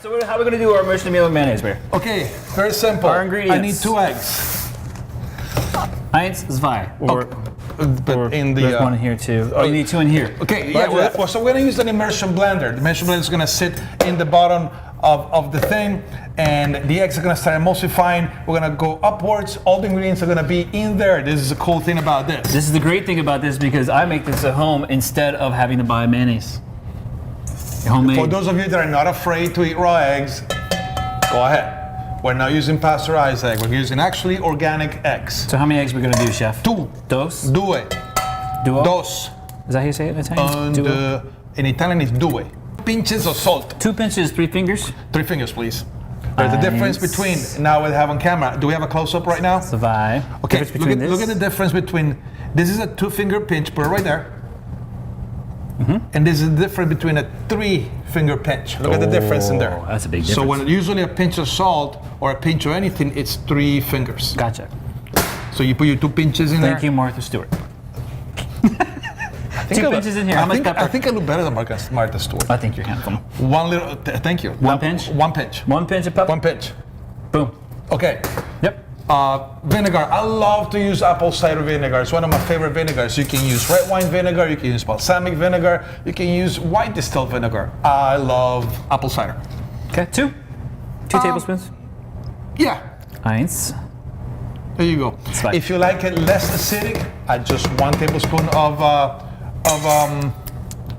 So how are we going to do our immersion meal with mayonnaise here? Okay, very simple. Our ingredients. I need 2 eggs. 1, 2. Or in the there's one in here too. Oh, you need 2 in here. Okay, yeah. So we're gonna use an immersion blender. The immersion blender is gonna sit in the bottom of the thing, and the eggs are gonna start emulsifying. We're gonna go upwards. All the ingredients are gonna be in there. This is the cool thing about this. This is the great thing about this because I make this at home instead of having to buy mayonnaise. Homemade. For those of you that are not afraid to eat raw eggs, go ahead. We're not using pasteurized egg. We're using actually organic eggs. So how many eggs are we going to do, Chef? 2. Dos? Due. Duo? Dos. Is that how you say it in Italian? And in Italian it's due. Pinches of salt. 2 pinches, 3 fingers? 3 fingers, please. There's a difference between, now we have on camera, do we have a close-up right now? So vai. Okay, look at the difference between, this is a 2-finger pinch, put it right there. And this is the difference between a 3-finger pinch. Look at the difference in there. That's a big difference. So when usually a pinch of salt or a pinch of anything, it's 3 fingers. Gotcha. So you put your 2 pinches in there. Thank you, Martha Stewart. 2 pinches in here. How much pepper? I think I look better than Martha Stewart. I think you're handsome. Thank you. 1 pinch? 1 pinch. 1 pinch of pepper? 1 pinch. Boom. Okay. Yep. Vinegar. I love to use apple cider vinegar. It's one of my favorite vinegars. You can use red wine vinegar, you can use balsamic vinegar, you can use white distilled vinegar. I love apple cider. Okay, 2 tablespoons. Yeah. 1. There you go. If you like it less acidic, add just 1 tablespoon of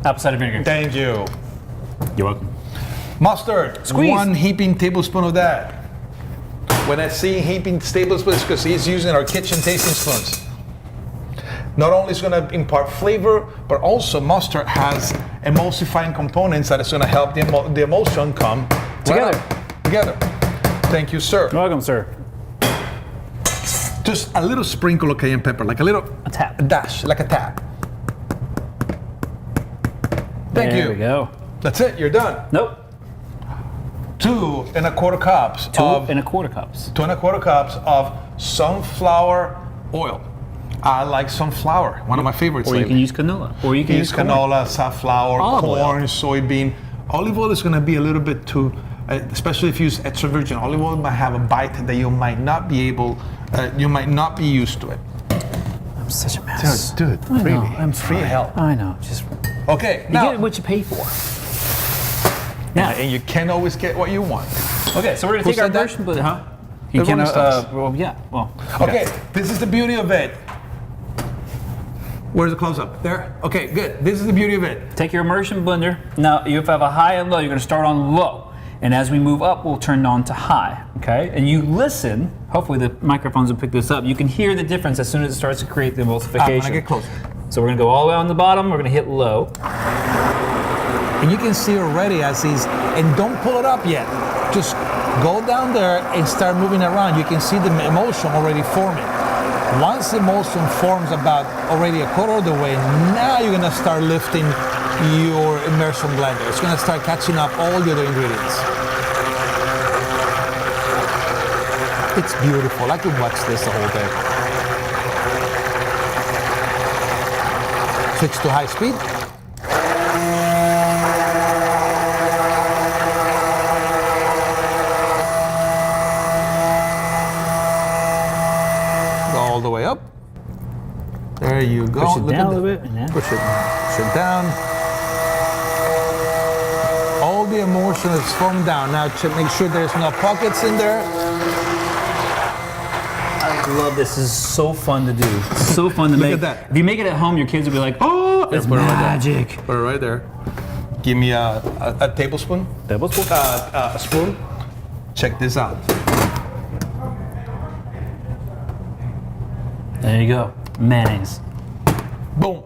apple cider vinegar. Thank you. You're welcome. Mustard. Squeeze. 1 heaping tablespoon of that. When I see heaping tablespoons, because he's using our kitchen tasting spoons. Not only is it going to impart flavor, but also mustard has emulsifying components that is going to help the emulsion come together. Together. Thank you, sir. You're welcome, sir. Just a little sprinkle of cayenne pepper, like a tap. A dash, like a tap. Thank you. There we go. That's it. You're done. Nope. 2 1/4 cups. 2 1/4 cups. 2 1/4 cups of sunflower oil. I like sunflower. One of my favorites. Or you can use canola. Or you can use canola, safflower, olive corn, oil. soybean. Olive oil is going to be a little bit too, especially if you use extra virgin olive oil, might have a bite that you might not be able, you might not be used to it. I'm such a mess. Dude, I really, know, I'm free fine. help. I know. Just Okay, you now get what you pay for. Now, and you can't always get what you want. okay, so we're gonna take our immersion blender, huh? You Everyone can, does. well, yeah, well. Okay, this is the beauty of it. Where's the close-up? There? Okay, good. This is the beauty of it. Take your immersion blender. Now, if you have a high and low, you're gonna start on low. And as we move up, we'll turn on to high, okay? And you listen, hopefully the microphones will pick this up. You can hear the difference as soon as it starts to create the emulsification. I'm gonna get closer. So we're gonna go all the way on the bottom, we're gonna hit low. And you can see already as these, and don't pull it up yet. Just go down there and start moving around. You can see the emulsion already forming. Once the emulsion forms about already a quarter of the way, now you're gonna start lifting your immersion blender. It's gonna start catching up all the other ingredients. It's beautiful. I could watch this the whole day. Switch to high speed. Go all the way up. There you go. Push it down a little bit. And then Push it down. All the emulsion is formed down. Now make sure there's no pockets in there. I love this. This is so fun to do. It's so fun to make. Look at that. If you make it at home, your kids will be like, oh, it's magic. Put it right there. Give me a tablespoon. Tablespoon? A spoon. Check this out. There you go. Mayonnaise. Boom.